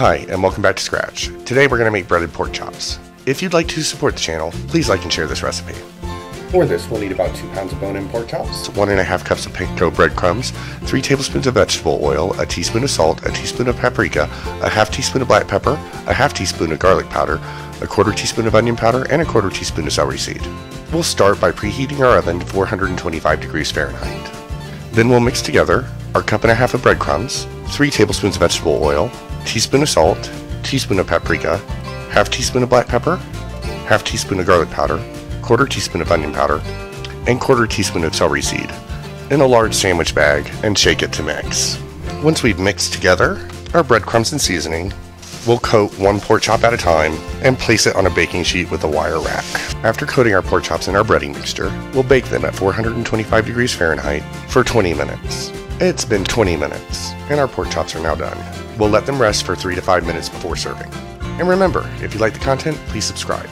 Hi, and welcome back to Scratch. Today we're going to make breaded pork chops. If you'd like to support the channel, please like and share this recipe. For this, we'll need about 2 pounds of bone-in pork chops, 1.5 cups of Panko breadcrumbs, 3 tablespoons of vegetable oil, a teaspoon of salt, a teaspoon of paprika, a half teaspoon of black pepper, a half teaspoon of garlic powder, a quarter teaspoon of onion powder, and a quarter teaspoon of celery seed. We'll start by preheating our oven to 425 degrees Fahrenheit. Then we'll mix together our 1.5 cups of breadcrumbs, 3 tablespoons of vegetable oil, teaspoon of salt, teaspoon of paprika, half teaspoon of black pepper, half teaspoon of garlic powder, quarter teaspoon of onion powder, and quarter teaspoon of celery seed in a large sandwich bag and shake it to mix. Once we've mixed together our breadcrumbs and seasoning, we'll coat one pork chop at a time and place it on a baking sheet with a wire rack. After coating our pork chops in our breading mixture, we'll bake them at 425 degrees Fahrenheit for 20 minutes. It's been 20 minutes, and our pork chops are now done. We'll let them rest for 3 to 5 minutes before serving. And remember, if you like the content, please subscribe.